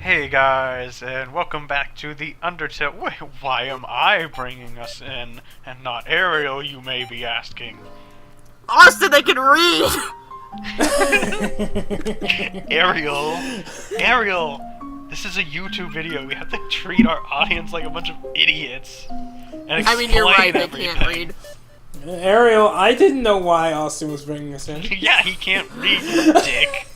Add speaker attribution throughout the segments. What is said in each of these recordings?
Speaker 1: Hey guys, and welcome back to the Undertale. Wait, why am I bringing us in and not Ariel, you may be asking?
Speaker 2: Austin, they can read!
Speaker 1: Ariel, this is a YouTube video. We have to treat our audience like a bunch of idiots. And
Speaker 2: I mean, you're right,
Speaker 1: everything.
Speaker 2: they can't read.
Speaker 3: Ariel, I didn't know why Austin was bringing us in.
Speaker 1: Yeah, he can't read, you dick.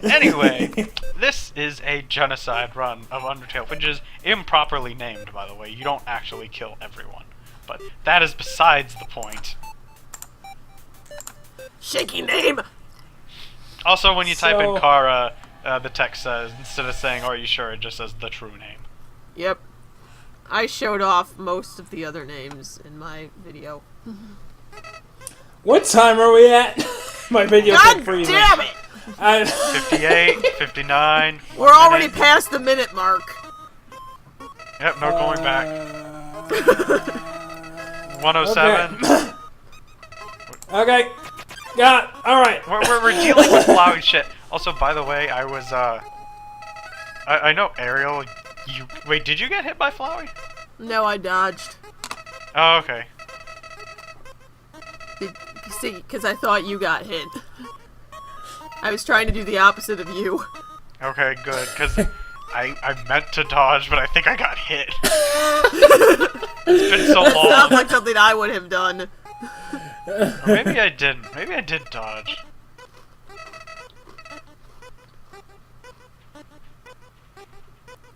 Speaker 1: Anyway, this is a genocide run of Undertale, which is improperly named, by the way. You don't actually kill everyone. But that is besides the point.
Speaker 2: Shaky name!
Speaker 1: Also, when you type in Kara, the text says, instead of saying, "Are you sure?" it just says the true name.
Speaker 2: Yep. I showed off most of the other names in my video.
Speaker 3: What time are we at? My video
Speaker 2: God
Speaker 3: freezing.
Speaker 2: damn it!
Speaker 1: 58, 59.
Speaker 2: We're already past the minute mark.
Speaker 1: Yep, no going back. 107.
Speaker 3: Okay. Got it. Alright.
Speaker 1: We're dealing with Flowey shit. Also, by the way, I was, I know Ariel, wait, did you get hit by Flowey?
Speaker 2: No, I dodged.
Speaker 1: Oh, okay.
Speaker 2: See, because I thought you got hit. I was trying to do the opposite of you.
Speaker 1: Okay, good, because I meant to dodge, but I think I got hit. It's been so long.
Speaker 2: Sounds like something I would have done.
Speaker 1: Or maybe I didn't. Maybe I did dodge.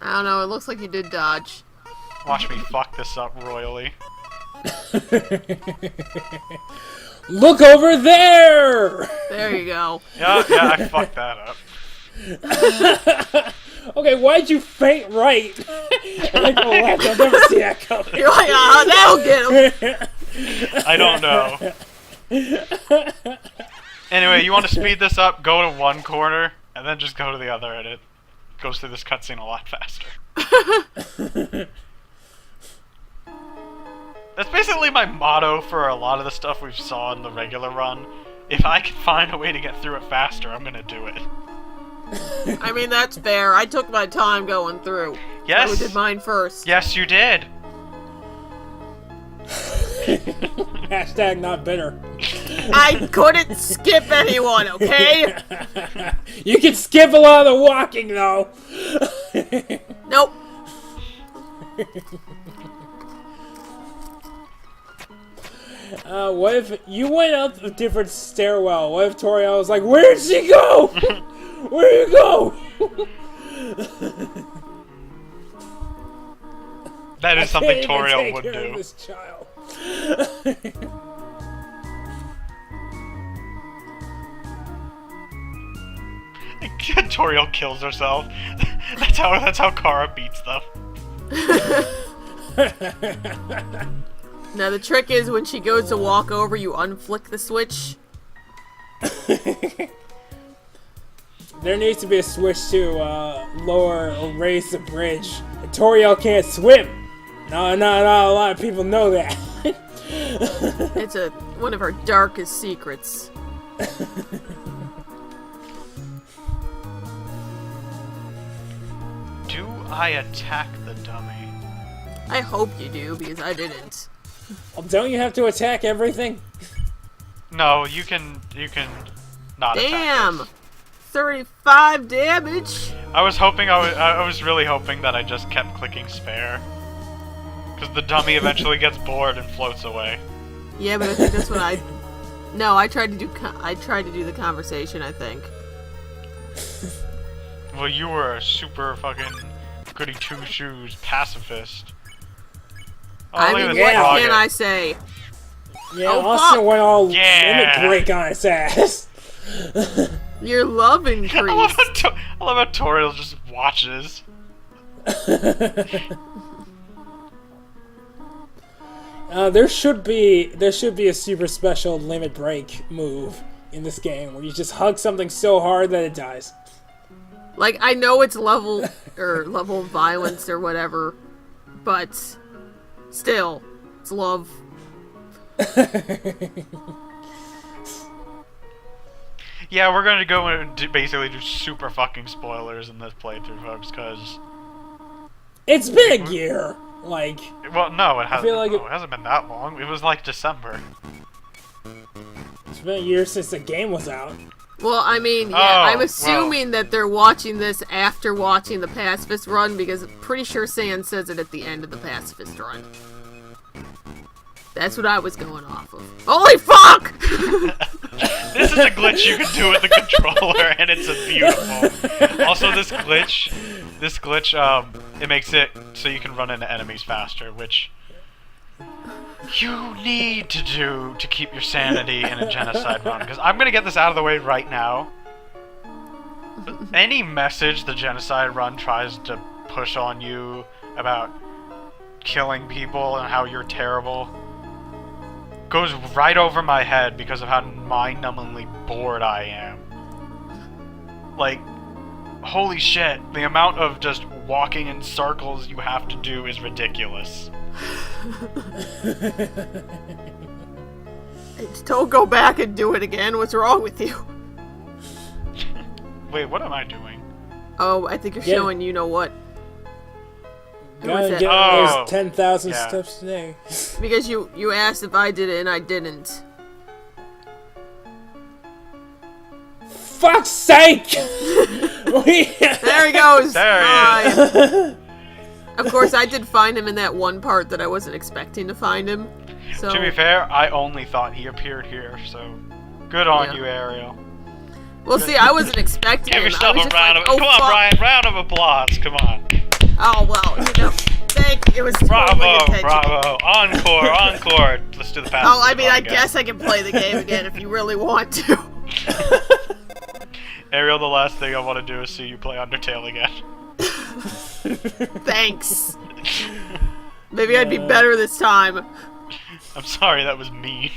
Speaker 2: I don't know, it looks like you did dodge.
Speaker 1: Watch me fuck this up royally.
Speaker 3: Look over there!
Speaker 2: There you go.
Speaker 1: Yeah, I fucked that up.
Speaker 3: Okay, why'd you faint right? And I go left. I'll never see that coming.
Speaker 2: You're like, that'll get him.
Speaker 1: I don't know. Anyway, you want to speed this up, go to one corner, and then just go to the other, and it goes through this cutscene a lot faster. That's basically my motto for a lot of the stuff we've saw in the regular run. If I can find a way to get through it faster, I'm gonna do it.
Speaker 2: I mean, that's fair. I took my time going through.
Speaker 1: Yes.
Speaker 2: I did mine first.
Speaker 1: Yes, you did.
Speaker 3: Hashtag not bitter.
Speaker 2: I couldn't skip anyone, okay?
Speaker 3: You can skip a lot of the walking, though.
Speaker 2: Nope.
Speaker 3: What if you went up a different stairwell? What if Toriel was like, "Where'd she go? Where'd you go?"
Speaker 1: That is something
Speaker 3: Can't even
Speaker 1: Toriel
Speaker 3: take
Speaker 1: would
Speaker 3: care
Speaker 1: do.
Speaker 3: of this child.
Speaker 1: Toriel kills herself. That's how Kara beats them.
Speaker 2: Now the trick is when she goes to walk over, you unflick the switch.
Speaker 3: There needs to be a switch to lower or raise the bridge. And Toriel can't swim. No, not a lot of people know that.
Speaker 2: It's one of her darkest secrets.
Speaker 1: Do I attack the dummy?
Speaker 2: I hope you do, because I didn't.
Speaker 3: Well, don't you have to attack everything?
Speaker 1: No, you can not attack
Speaker 2: Damn!
Speaker 1: this.
Speaker 2: 35 damage?
Speaker 1: I was hoping I was really hoping that I just kept clicking spare. Because the dummy eventually gets bored and floats away.
Speaker 2: Yeah, but I think that's what I... No, I tried to do the conversation, I think.
Speaker 1: Well, you were a super fucking goody two-shoes pacifist. Oh,
Speaker 2: I
Speaker 1: look
Speaker 2: mean,
Speaker 1: at
Speaker 2: what
Speaker 1: this frog.
Speaker 2: can I say?
Speaker 3: Yeah,
Speaker 2: Oh,
Speaker 3: Austin
Speaker 2: fuck.
Speaker 3: went all
Speaker 1: Yeah.
Speaker 3: limit break on its ass.
Speaker 2: Your love
Speaker 1: I
Speaker 2: increased.
Speaker 1: love how Toriel just watches.
Speaker 3: There should be a super special limit break move in this game where you just hug something so hard that it dies.
Speaker 2: Like, I know it's level of violence or whatever, but still, it's love.
Speaker 1: Yeah, we're gonna go and basically do super fucking spoilers in this playthrough, folks, because...
Speaker 3: It's been a year. Like...
Speaker 1: Well, no, it hasn't.
Speaker 3: feel like
Speaker 1: It hasn't been that long. It was like December.
Speaker 3: It's been a year since the game was out.
Speaker 2: Well, I mean, yeah,
Speaker 1: Oh,
Speaker 2: I'm assuming that they're watching this after watching the Pacifist run, because I'm pretty sure Sand says it at the end of the Pacifist run. That's what I was going off of. Holy fuck!
Speaker 1: This is a glitch you can do with the controller, and it's beautiful. Also, this glitch, it makes it so you can run into enemies faster, which you need to do to keep your sanity in a genocide run. Because I'm gonna get this out of the way right now. Any message the genocide run tries to push on you about killing people and how you're terrible goes right over my head because of how mind-numbingly bored I am. Like, holy shit, the amount of just walking in circles you have to do is ridiculous.
Speaker 2: Don't go back and do it again. What's wrong with you?
Speaker 1: Wait, what am I doing?
Speaker 2: Oh, I think you're
Speaker 3: Yeah.
Speaker 2: showing you know what. Who was
Speaker 3: Gotta
Speaker 2: that?
Speaker 3: get
Speaker 1: Oh,
Speaker 3: those 10,000
Speaker 1: yeah.
Speaker 3: steps today.
Speaker 2: Because you asked if I did it and I didn't.
Speaker 3: Fuck's sake!
Speaker 2: There he goes!
Speaker 1: There he
Speaker 2: Hi. Of course, I did find him in that one part that I wasn't expecting to find him. So,
Speaker 1: To be fair, I only thought he appeared here, so good on
Speaker 2: Yeah.
Speaker 1: you, Ariel.
Speaker 2: well, see, I wasn't expecting
Speaker 1: Give
Speaker 2: him. I
Speaker 1: yourself
Speaker 2: was
Speaker 1: a
Speaker 2: just
Speaker 1: round
Speaker 2: like,
Speaker 1: of
Speaker 2: oh,
Speaker 1: come on,
Speaker 2: fuck.
Speaker 1: Brian, round of applause, come on.
Speaker 2: Oh, well, you know, thank you. It was totally
Speaker 1: Bravo,
Speaker 2: intentional.
Speaker 1: bravo, encore, encore. Let's do the pass.
Speaker 2: Oh, I mean, I guess I can play the game again if you really want to.
Speaker 1: Ariel, the last thing I want to do is see you play Undertale again.
Speaker 2: Thanks. Maybe I'd be better this time.
Speaker 1: I'm sorry, that was mean.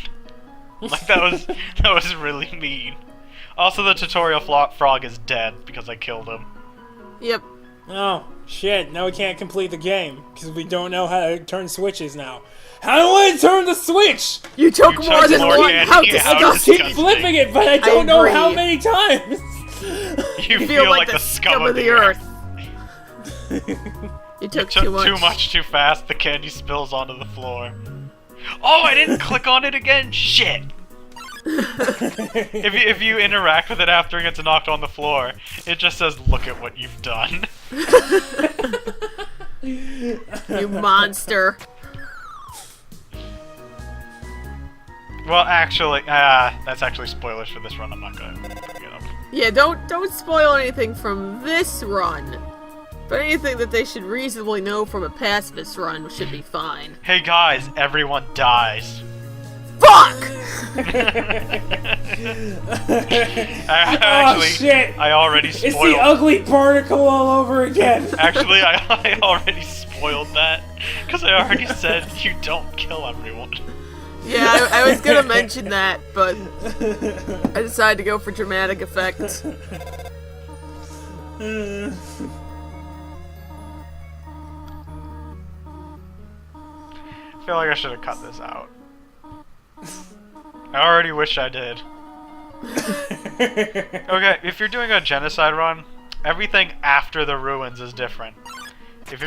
Speaker 1: Like, that was really mean. Also, the tutorial frog is dead because I killed him.
Speaker 2: Yep.
Speaker 3: Oh, shit. Now we can't complete the game because we don't know how to turn switches now. How do I turn the switch?
Speaker 2: You took
Speaker 1: You
Speaker 2: more
Speaker 1: took
Speaker 2: than
Speaker 1: more
Speaker 2: one.
Speaker 1: candy.
Speaker 2: How
Speaker 1: Yeah, how
Speaker 3: I just
Speaker 2: disgusting.
Speaker 3: keep flipping it, but I don't know how
Speaker 2: agree.
Speaker 3: many times.
Speaker 1: You feel like the scum of the earth.
Speaker 2: You took
Speaker 1: Took
Speaker 2: too much.
Speaker 1: too fast, the candy spills onto the floor. Oh, I didn't click on it again? Shit! if you interact with it after it gets knocked on the floor, it just says, look at what you've done.
Speaker 2: You monster.
Speaker 1: Well, actually, that's actually spoilers for this run. I'm not gonna bring it up.
Speaker 2: Yeah, don't spoil anything from this run. But anything that they should reasonably know from a pacifist run should be fine.
Speaker 1: Hey guys, everyone dies.
Speaker 2: Fuck!
Speaker 1: Actually,
Speaker 3: shit.
Speaker 1: I already
Speaker 3: It's
Speaker 1: spoiled.
Speaker 3: the ugly particle all over again.
Speaker 1: Actually, I already spoiled that because I already said you don't kill everyone.
Speaker 2: Yeah, I was gonna mention that, but I decided to go for dramatic effect.
Speaker 1: I feel like I should have cut this out. I already wish I did. Okay, if you're doing a genocide run, everything after the ruins is different. If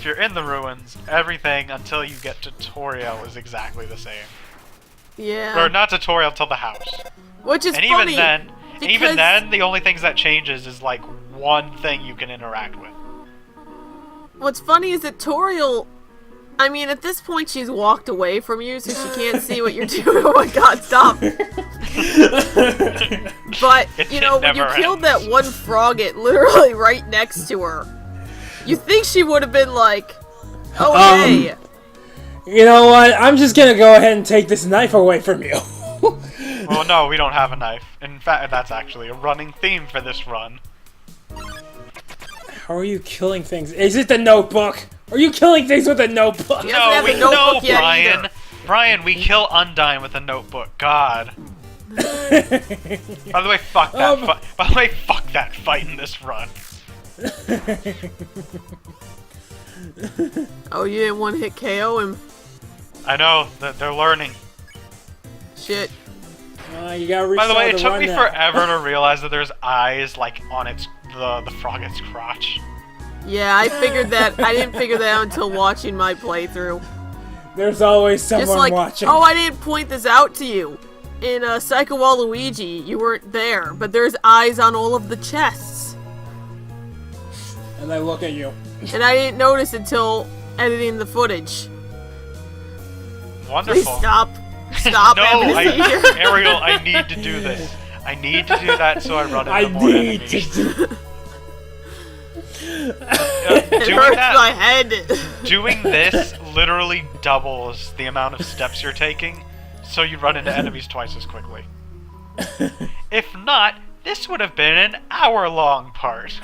Speaker 1: you're in the ruins, everything until you get tutorial is exactly the same.
Speaker 2: Yeah.
Speaker 1: Or not tutorial till the house.
Speaker 2: Which is
Speaker 1: And
Speaker 2: funny.
Speaker 1: even then, the only things that changes is like one thing you can interact with.
Speaker 2: What's funny is that Toriel, I mean, at this point she's walked away from you, so she can't see what you're doing. Oh my god, stop! But, you know, when you
Speaker 1: never
Speaker 2: killed
Speaker 1: ends.
Speaker 2: that one frogget literally right next to her, you think she would have been like, oh hey!
Speaker 3: You know what? I'm just gonna go ahead and take this knife away from you.
Speaker 1: Well, no, we don't have a knife. In fact, that's actually a running theme for this run.
Speaker 3: How are you killing things? Is it the notebook? Are you killing things with a notebook?
Speaker 2: He doesn't have a notebook yet
Speaker 1: Brian.
Speaker 2: either.
Speaker 1: Brian, we kill Undyne with a notebook. God. By the way, fuck that. By the way, fuck that fight in this run.
Speaker 2: Oh, you didn't one hit KO him?
Speaker 1: I know that they're learning.
Speaker 2: Shit.
Speaker 3: You gotta
Speaker 1: By the way, it took
Speaker 3: run
Speaker 1: me
Speaker 3: now.
Speaker 1: forever to realize that there's eyes like on the frog's crotch.
Speaker 2: Yeah, I figured that. I didn't figure that out until watching my playthrough.
Speaker 3: There's always someone
Speaker 2: Just like,
Speaker 3: watching.
Speaker 2: oh, I didn't point this out to you. In Psycho Waluigi, you weren't there, but there's eyes on all of the chests.
Speaker 3: And they look at you.
Speaker 2: And I didn't notice until editing the footage.
Speaker 1: Wonderful.
Speaker 2: Please stop. Stop.
Speaker 1: No, Ariel, I
Speaker 2: Evan.
Speaker 1: need to do this. I need to do that so I run into
Speaker 3: I
Speaker 1: more
Speaker 3: need
Speaker 1: enemies.
Speaker 3: to do.
Speaker 2: It
Speaker 1: Doing
Speaker 2: hurts
Speaker 1: that,
Speaker 2: my head.
Speaker 1: doing this literally doubles the amount of steps you're taking, so you run into enemies twice as quickly. If not, this would have been an hour-long part.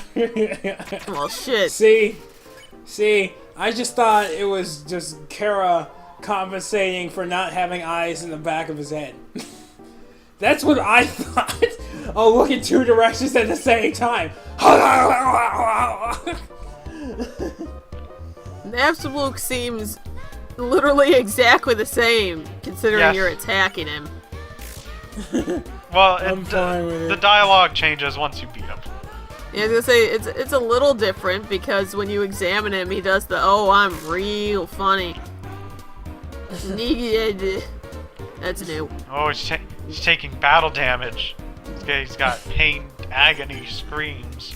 Speaker 2: Well, shit.
Speaker 3: See, I just thought it was just Kara compensating for not having eyes in the back of his head. That's what I thought. Oh, look in two directions at the same time.
Speaker 2: Napstablook seems literally exactly the same, considering
Speaker 1: Yes.
Speaker 2: you're attacking him.
Speaker 1: Well,
Speaker 3: I'm fine with
Speaker 1: the
Speaker 3: it.
Speaker 1: dialogue changes once you beat him.
Speaker 2: Yeah, I was gonna say, it's a little different, because when you examine him, he does the, oh, I'm real funny. That's new.
Speaker 1: Oh, he's taking battle damage. He's got pain, agony screams.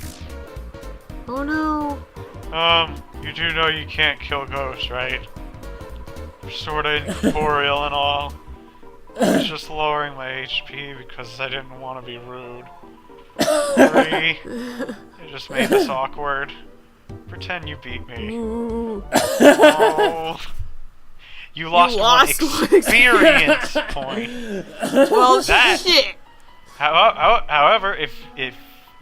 Speaker 2: Oh no.
Speaker 1: You do know you can't kill ghosts, right? They're sorta incorporeal and all. I was just lowering my HP because I didn't want to be rude. Sorry. It just made this awkward. Pretend you beat me.
Speaker 2: Ooh.
Speaker 1: Oh. You lost one
Speaker 2: one
Speaker 1: experience point.
Speaker 2: Well,
Speaker 1: That-
Speaker 2: shit.
Speaker 1: However, if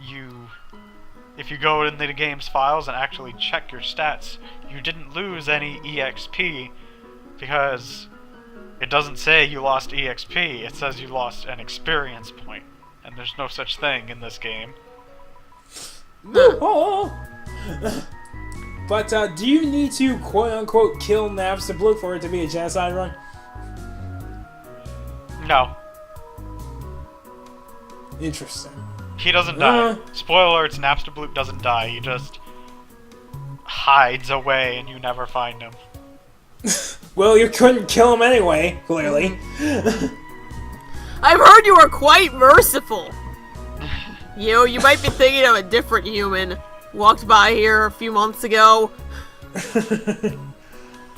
Speaker 1: you go into the game's files and actually check your stats, you didn't lose any EXP because it doesn't say you lost EXP. It says you lost an experience point, and there's no such thing in this game.
Speaker 3: Oh. But do you need to quote-unquote kill Napstablook for it to be a genocide run?
Speaker 1: No,
Speaker 3: Interesting.
Speaker 1: he doesn't die. Spoiler alerts, Napstablook doesn't die. He just hides away and you never find him.
Speaker 3: Well, you couldn't kill him anyway, clearly.
Speaker 2: I've heard you are quite merciful. You know, you might be thinking of a different human. Walked by here a few months ago.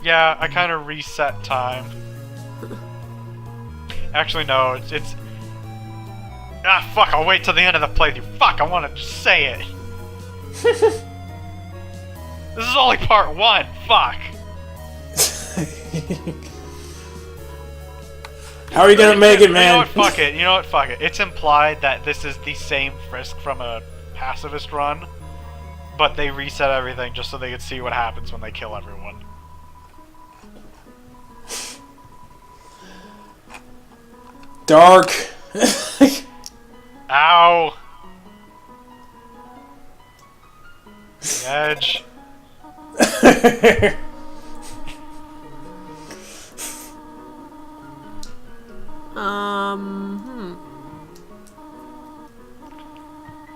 Speaker 1: Yeah, I kind of reset time. Actually, no, it's... Ah, fuck, I'll wait till the end of the playthrough. Fuck, I want to just say it. This is only part 1, fuck.
Speaker 3: How are you gonna make it, man?
Speaker 1: You know what, fuck it. It's implied that this is the same Frisk from a pacifist run, but they reset everything just so they could see what happens when they kill everyone.
Speaker 3: Dark.
Speaker 1: Ow! The edge.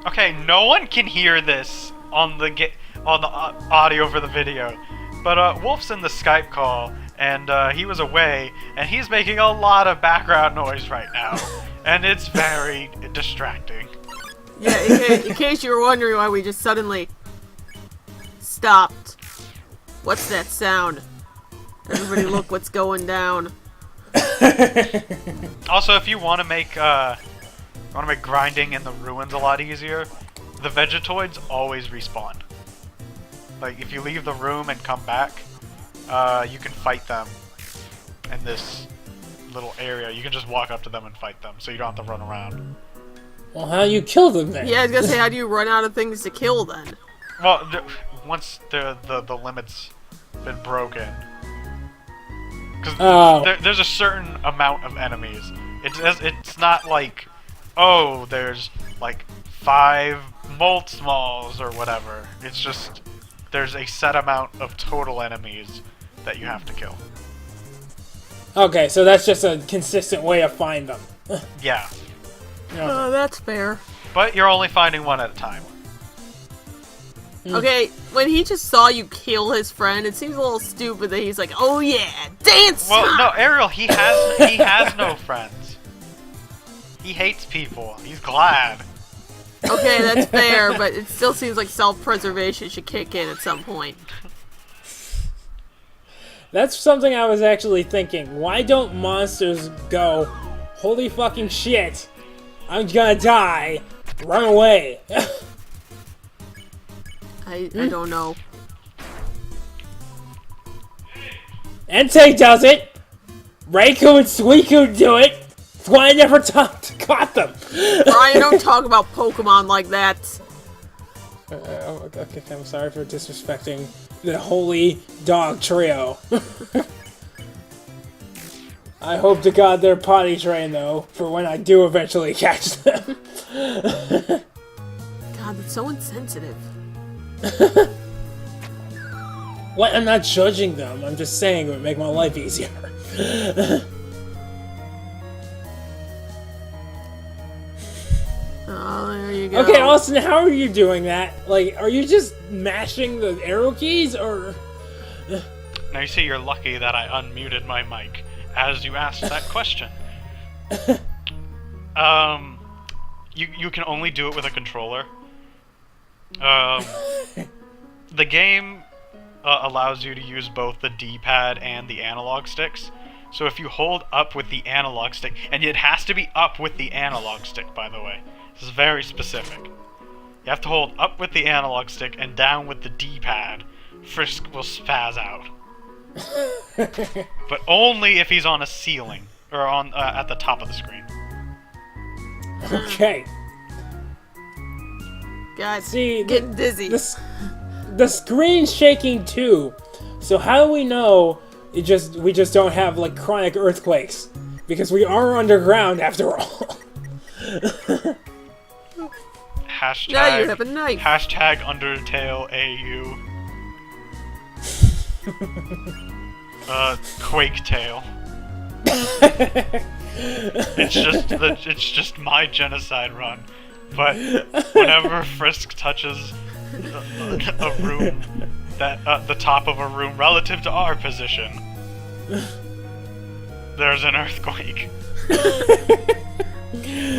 Speaker 1: Okay, no one can hear this on the audio for the video, but Wolf's in the Skype call, and he was away, and he's making a lot of background noise right now, and it's very distracting.
Speaker 2: Yeah, in case you were wondering why we just suddenly stopped. What's that sound? Everybody look what's going down.
Speaker 1: Also, if you want to make grinding in the ruins a lot easier, the Vegetoids always respawn. Like, if you leave the room and come back, you can fight them in this little area. You can just walk up to them and fight them, so you don't have to run around.
Speaker 3: Well, how do you kill them then?
Speaker 2: Yeah, I was gonna say, how do you run out of things to kill then?
Speaker 1: Well, once the limit's been broken, because there's a certain amount of enemies. It's not like, oh, there's like 5 Moldsmalls or whatever. It's just there's a set amount of total enemies that you have to kill.
Speaker 3: Okay, so that's just a consistent way to find them.
Speaker 1: Yeah.
Speaker 2: That's fair.
Speaker 1: But you're only finding one at a time.
Speaker 2: Okay, when he just saw you kill his friend, it seems a little stupid that he's like, "Oh yeah, dance!"
Speaker 1: Well, no, Ariel, he has no friends. He hates people. He's glad.
Speaker 2: Okay, that's fair, but it still seems like self-preservation should kick in at some point.
Speaker 3: That's something I was actually thinking. Why don't monsters go, holy fucking shit, I'm gonna die, run away?
Speaker 2: I don't know.
Speaker 3: Entei does it! Reiku and Suiku do it! That's why I never caught them!
Speaker 2: Brian, don't talk about Pokemon like that.
Speaker 3: Okay, I'm sorry for disrespecting the holy dog trio. I hope to God they're potty trained, though, for when I do eventually catch them.
Speaker 2: God, that's so insensitive.
Speaker 3: What? I'm not judging them. I'm just saying it would make my life easier.
Speaker 2: Oh, there you go.
Speaker 3: Okay, Austin, how are you doing that? Like, are you just mashing the arrow keys, or...?
Speaker 1: Now you see, you're lucky that I unmuted my mic as you asked that question. You can only do it with a controller. The game allows you to use both the D-pad and the analog sticks. So if you hold up with the analog stick, and it has to be up with the analog stick, by the way. This is very specific. You have to hold up with the analog stick and down with the D-pad. Frisk will spaz out. But only if he's on a ceiling, or on at the top of the screen.
Speaker 3: Okay.
Speaker 2: God,
Speaker 3: See,
Speaker 2: getting dizzy.
Speaker 3: The screen's shaking too. So how do we know we just don't have like chronic earthquakes? Because we are underground after all.
Speaker 1: Hashtag,
Speaker 2: now you have a knife.
Speaker 1: Hashtag Undertale AU. Quake Tail. It's just my genocide run. But whenever Frisk touches a room, the top of a room relative to our position, there's an earthquake.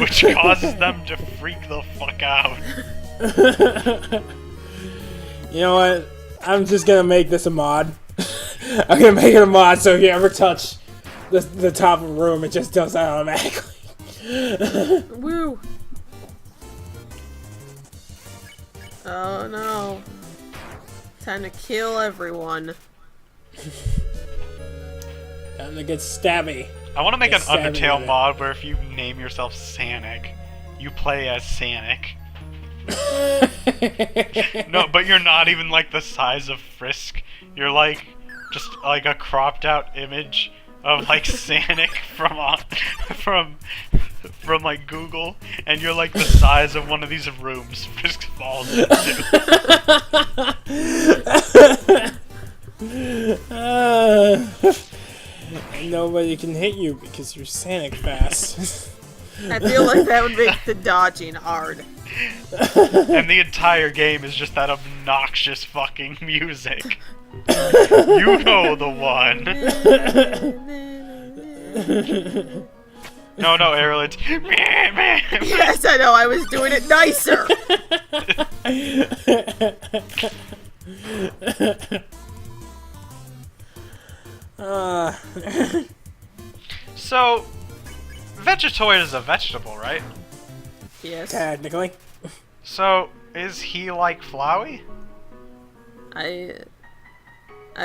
Speaker 1: Which causes them to freak the fuck out.
Speaker 3: You know what? I'm just gonna make this a mod. I'm gonna make it a mod so if you ever touch the top of a room, it just does that automatically.
Speaker 2: Woo. Oh no. Time to kill everyone.
Speaker 3: Time to get stabby.
Speaker 1: I want to make an
Speaker 3: Get
Speaker 1: Undertale
Speaker 3: savvy
Speaker 1: mod where if you name yourself Sanic, you play as Sanic. No, but you're not even like the size of Frisk. You're like just like a cropped out image of like Sanic from like Google, and you're like the size of one of these rooms Frisk falls into.
Speaker 3: Nobody can hit you because you're Sanic fast.
Speaker 2: I feel like that would make the dodging hard.
Speaker 1: And the entire game is just that obnoxious fucking music. You know the one. No, Ariel, it's
Speaker 2: Yes, I know, I was doing it nicer.
Speaker 1: So, Vegetoid is a vegetable, right?
Speaker 2: Yes.
Speaker 3: Technically.
Speaker 1: So, is he like Flowey?
Speaker 2: I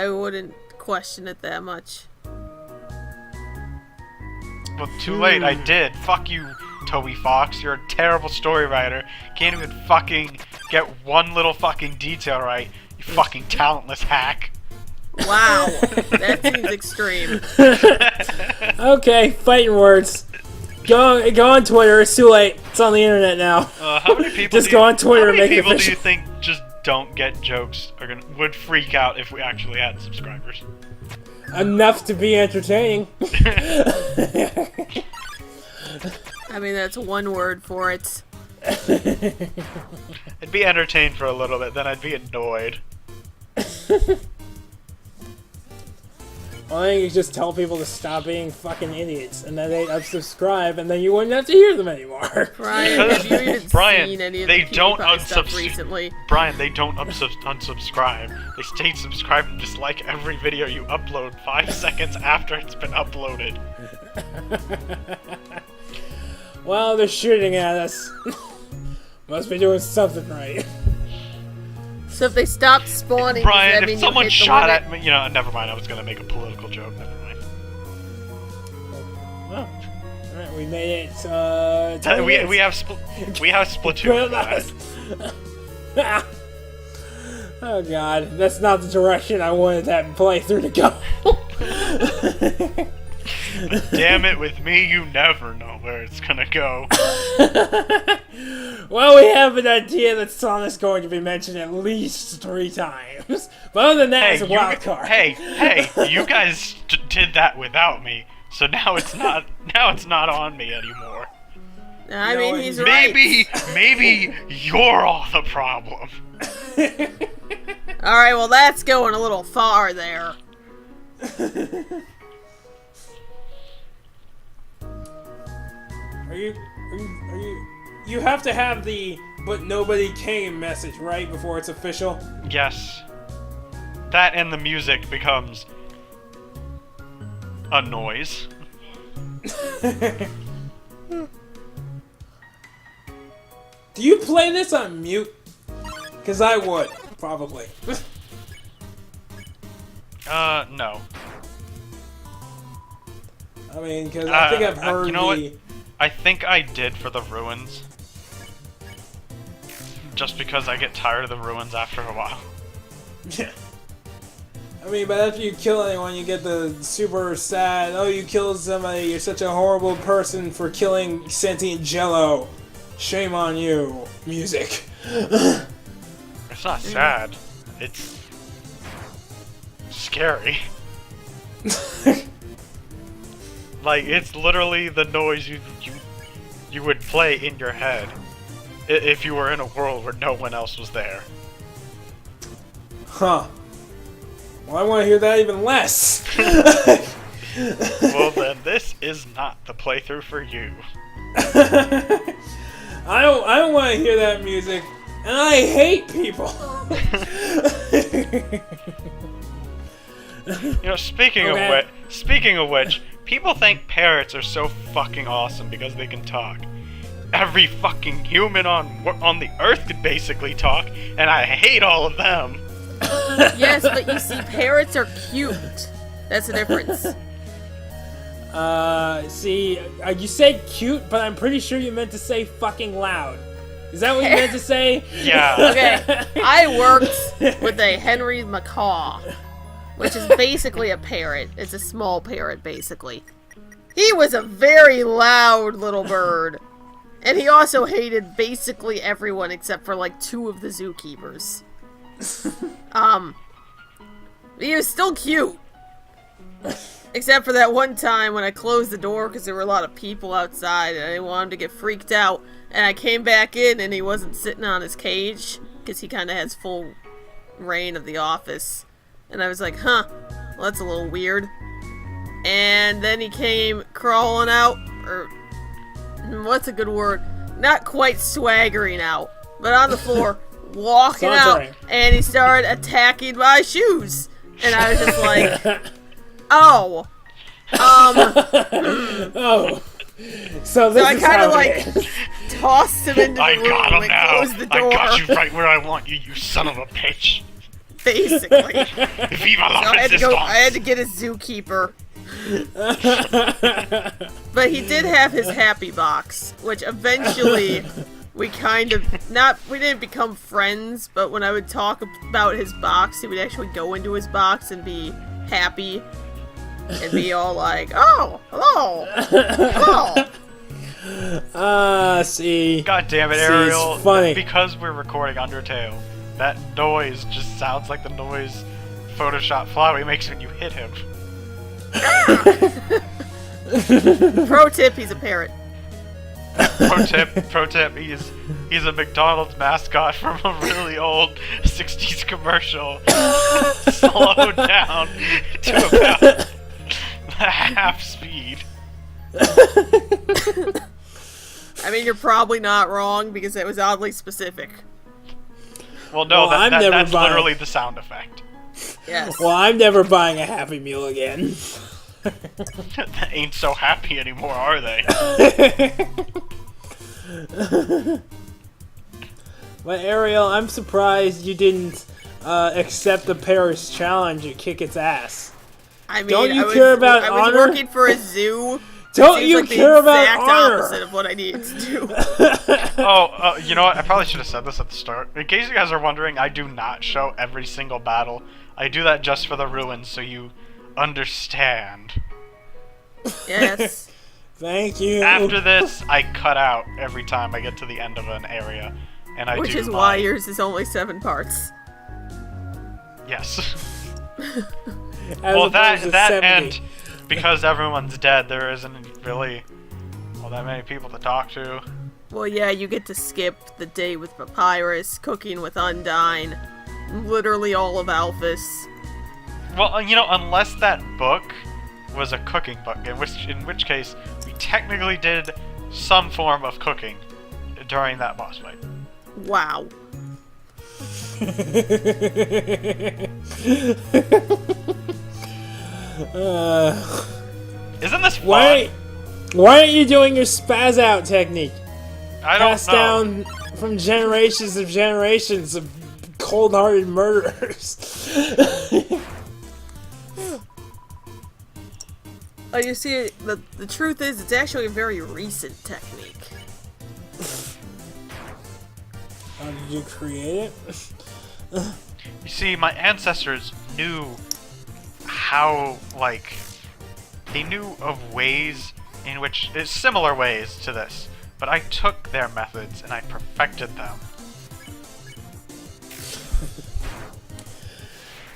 Speaker 2: wouldn't question it that much.
Speaker 1: Well, too late, I did. Fuck you, Toby Fox. You're a terrible story writer. Can't even fucking get one little fucking detail right. You fucking talentless hack.
Speaker 2: Wow, that seems extreme.
Speaker 3: Okay, fighting words. Go on Twitter. It's too late. It's on the internet now.
Speaker 1: How many people?
Speaker 3: Just go on Twitter and make it
Speaker 1: How many
Speaker 3: official.
Speaker 1: people do you think just don't get jokes would freak out if we actually had subscribers?
Speaker 3: Enough to be entertaining.
Speaker 2: I mean, that's one word for it.
Speaker 1: I'd be entertained for a little bit, then I'd be annoyed.
Speaker 3: Well, then you just tell people to stop being fucking idiots, and then they'd unsubscribe, and then you wouldn't have to hear them anymore.
Speaker 2: Brian, have you even
Speaker 1: Brian,
Speaker 2: seen any of
Speaker 1: they
Speaker 2: the
Speaker 1: don't
Speaker 2: PewDiePie stuff recently?
Speaker 1: Brian, they don't unsubscribe. They stay subscribed and dislike every video you upload 5 seconds after it's been uploaded.
Speaker 3: Well, they're shooting at us. Must be doing something right.
Speaker 2: So if they stop spawning,
Speaker 1: Brian,
Speaker 2: does that
Speaker 1: if
Speaker 2: mean
Speaker 1: someone
Speaker 2: you hit the
Speaker 1: shot
Speaker 2: limit?
Speaker 1: at me, you know, never mind. I was gonna make a political joke. Never mind.
Speaker 3: Well, alright, we made it. 10
Speaker 1: We
Speaker 3: minutes.
Speaker 1: we have Splatoon. guys.
Speaker 3: Oh god, that's not the direction I wanted that playthrough to go.
Speaker 1: Damn it, with me, you never know where it's gonna go.
Speaker 3: Well, we have an idea that Sonic's going to be mentioned at least 3 times. But other than that, it's a wild card.
Speaker 1: Hey, you guys did that without me, so now it's not on me anymore.
Speaker 2: I mean, he's right.
Speaker 1: Maybe you're all the problem.
Speaker 2: Alright, well that's going a little far there.
Speaker 3: Are you? You have to have the "but nobody came" message, right, before it's official?
Speaker 1: Yes. That and the music becomes a noise.
Speaker 3: Do you play this on mute? Because I would, probably.
Speaker 1: No.
Speaker 3: I mean, because I think I've heard
Speaker 1: you know
Speaker 3: the...
Speaker 1: what? I think I did for the ruins. Just because I get tired of the ruins after a while.
Speaker 3: Yeah. I mean, but after you kill anyone, you get the super sad, oh, you killed somebody, you're such a horrible person for killing sentient jello. Shame on you. Music.
Speaker 1: It's not sad. It's scary. Like, it's literally the noise you would play in your head if you were in a world where no one else was there.
Speaker 3: Huh. Well, I want to hear that even less.
Speaker 1: Well, then this is not the playthrough for you.
Speaker 3: I don't want to hear that music, and I hate people.
Speaker 1: You know, speaking of which, people think parrots are so fucking awesome because they can talk. Every fucking human on the Earth could basically talk, and I hate all of them.
Speaker 2: Yes, but you see, parrots are cute. That's the difference.
Speaker 3: See, you said cute, but I'm pretty sure you meant to say fucking loud. Is that what you meant to say?
Speaker 1: Yeah.
Speaker 2: Okay, I worked with a Henry macaw, which is basically a parrot. It's a small parrot, basically. He was a very loud little bird. And he also hated basically everyone except for like 2 of the zookeepers. He was still cute. Except for that one time when I closed the door because there were a lot of people outside and I didn't want him to get freaked out. And I came back in and he wasn't sitting on his cage because he kind of has full reign of the office. And I was like, huh, well that's a little weird. And then he came crawling out, or what's a good word? Not quite swaggering out, but on the floor, walking out, and he started attacking my shoes. And I was just like, oh.
Speaker 3: Oh. So this
Speaker 2: I
Speaker 3: is
Speaker 2: kind of
Speaker 3: how
Speaker 2: like
Speaker 3: it is.
Speaker 2: tossed him into the
Speaker 1: I
Speaker 2: room
Speaker 1: got him
Speaker 2: and
Speaker 1: now.
Speaker 2: closed the door.
Speaker 1: I got you right where I want you, you son of a bitch.
Speaker 2: Basically.
Speaker 1: Viva la
Speaker 2: So I
Speaker 1: resistance.
Speaker 2: had to get a zookeeper. But he did have his happy box, which eventually we kind of we didn't become friends, but when I would talk about his box, he would actually go into his box and be happy and be all like, "Oh, hello."
Speaker 3: See.
Speaker 1: God damn it,
Speaker 3: See,
Speaker 1: Ariel.
Speaker 3: it's funny.
Speaker 1: Because we're recording Undertale, that noise just sounds like the noise Photoshop Flowey makes when you hit him.
Speaker 2: Pro tip, he's a parrot.
Speaker 1: Pro tip, he's a McDonald's mascot from a really old 60s commercial. Slow down to about half speed.
Speaker 2: I mean, you're probably not wrong because it was oddly specific.
Speaker 1: Well, no,
Speaker 3: Well,
Speaker 1: that's literally the sound effect.
Speaker 2: Yes.
Speaker 3: Well, I'm never buying a Happy Meal again.
Speaker 1: They ain't so happy anymore, are they?
Speaker 3: But Ariel, I'm surprised you didn't accept the Paris challenge and kick its ass.
Speaker 2: I mean,
Speaker 3: Don't you care about
Speaker 2: I was
Speaker 3: honor?
Speaker 2: working for a zoo.
Speaker 3: Don't
Speaker 2: Seems
Speaker 3: you
Speaker 2: like
Speaker 3: care
Speaker 2: the
Speaker 3: about
Speaker 2: exact
Speaker 3: honor?
Speaker 2: opposite of what I needed to do.
Speaker 1: Oh, you know what? I probably should have said this at the start. In case you guys are wondering, I do not show every single battle. I do that just for the ruins, so you understand.
Speaker 2: Yes.
Speaker 3: Thank you.
Speaker 1: After this, I cut out every time I get to the end of an area, and I
Speaker 2: Which
Speaker 1: do
Speaker 2: is
Speaker 1: my-
Speaker 2: why yours is only 7 parts.
Speaker 1: Yes.
Speaker 3: As
Speaker 1: Well,
Speaker 3: opposed to
Speaker 1: that
Speaker 3: 70.
Speaker 1: and because everyone's dead, there isn't really all that many people to talk to.
Speaker 2: Well, yeah, you get to skip the day with Papyrus, cooking with Undyne, literally all of Alphys.
Speaker 1: Well, you know, unless that book was a cooking book, in which case we technically did some form of cooking during that boss fight.
Speaker 2: Wow.
Speaker 1: Isn't this fun?
Speaker 3: Why aren't you doing your spaz out technique?
Speaker 1: I don't
Speaker 3: Passed
Speaker 1: know.
Speaker 3: down from generations of cold-hearted murderers.
Speaker 2: Oh, you see, the truth is, it's actually a very recent technique.
Speaker 3: How did you create it?
Speaker 1: You see, my ancestors knew how, like, they knew of ways in which, similar ways to this, but I took their methods and I perfected them.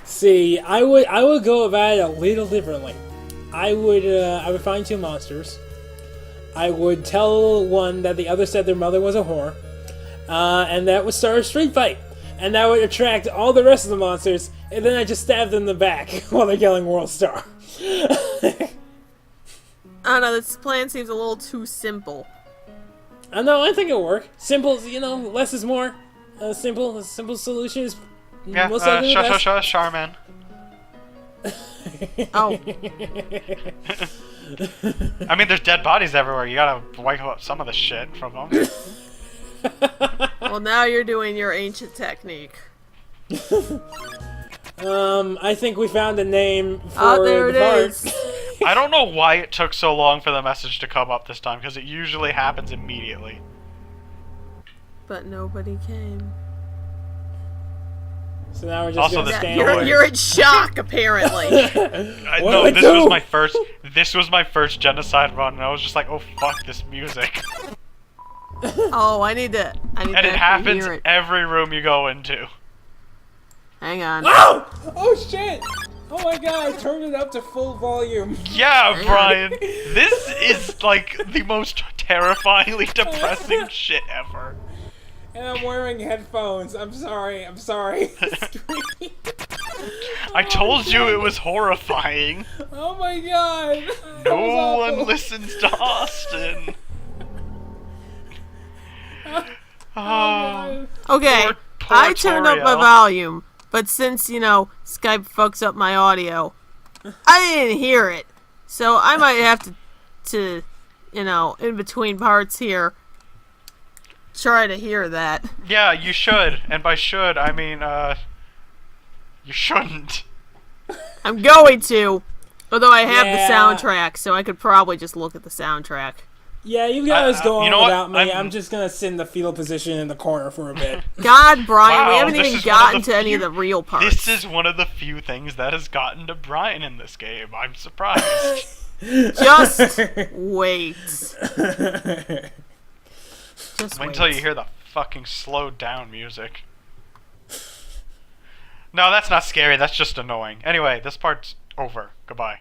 Speaker 3: See, I would go about it a little differently. I would find 2 monsters. I would tell one that the other said their mother was a whore, and that would start a street fight, and that would attract all the rest of the monsters, and then I just stab them in the back while they're yelling World Star.
Speaker 2: I don't know, this plan seems a little too simple.
Speaker 3: No, I think it'll work. Simple, less is more. A simple solution is
Speaker 1: Yeah,
Speaker 3: most likely the best.
Speaker 1: Charmin.
Speaker 2: Oh.
Speaker 1: I mean, there's dead bodies everywhere. You gotta wipe up some of the shit from them.
Speaker 2: Well, now you're doing your ancient technique.
Speaker 3: I think we found a name for
Speaker 2: Oh, there
Speaker 3: the
Speaker 2: it
Speaker 3: part.
Speaker 2: is.
Speaker 1: I don't know why it took so long for the message to come up this time, because it usually happens immediately.
Speaker 2: But nobody came.
Speaker 3: So now we're just
Speaker 1: Also,
Speaker 3: gonna
Speaker 1: the-
Speaker 3: stand
Speaker 2: You're,
Speaker 3: there.
Speaker 2: you're in shock, apparently.
Speaker 1: No,
Speaker 3: do I
Speaker 1: this
Speaker 3: do?
Speaker 1: was my first. This was my first Genocide run, and I was just like, "Oh fuck this music!"
Speaker 2: Oh, I need to
Speaker 1: And it
Speaker 2: actually
Speaker 1: happens
Speaker 2: hear it.
Speaker 1: every room you go into.
Speaker 2: Hang on.
Speaker 3: Oh! Oh shit! Oh my god, I turned it up to full volume.
Speaker 1: Yeah,
Speaker 2: Hang
Speaker 1: Brian, this is like the most terrifyingly depressing shit ever.
Speaker 3: And I'm wearing headphones. I'm sorry.
Speaker 1: I told you it was horrifying.
Speaker 3: Oh my god. That
Speaker 1: No
Speaker 3: was
Speaker 1: one
Speaker 3: awful.
Speaker 1: listens to Austin. Oh,
Speaker 3: God.
Speaker 2: Okay,
Speaker 1: Poor
Speaker 2: I turned up my
Speaker 1: Toriel.
Speaker 2: volume, but since, Skype fucks up my audio, I didn't hear it. So I might have to in between parts here, try to hear that.
Speaker 1: yeah, you should. And by should, I mean, you shouldn't.
Speaker 2: I'm going to, although I have
Speaker 3: Yeah.
Speaker 2: the soundtrack, so I could probably just look at the soundtrack.
Speaker 3: Yeah, you guys go
Speaker 1: you
Speaker 3: on
Speaker 1: know what?
Speaker 3: without me.
Speaker 1: I'm-
Speaker 3: I'm just gonna sit in the fetal position in the corner for a bit.
Speaker 2: God, Brian, we
Speaker 1: Wow,
Speaker 2: haven't
Speaker 1: this
Speaker 2: even
Speaker 1: is one of
Speaker 2: gotten
Speaker 1: the
Speaker 2: to any of
Speaker 1: few-
Speaker 2: the real parts.
Speaker 1: This is one of the few things that has gotten to Brian in this game. I'm surprised.
Speaker 2: Just wait. Just
Speaker 1: Wait
Speaker 2: wait.
Speaker 1: until you hear the fucking slowed down music. No, that's not scary. That's just annoying. Anyway, this part's over. Goodbye.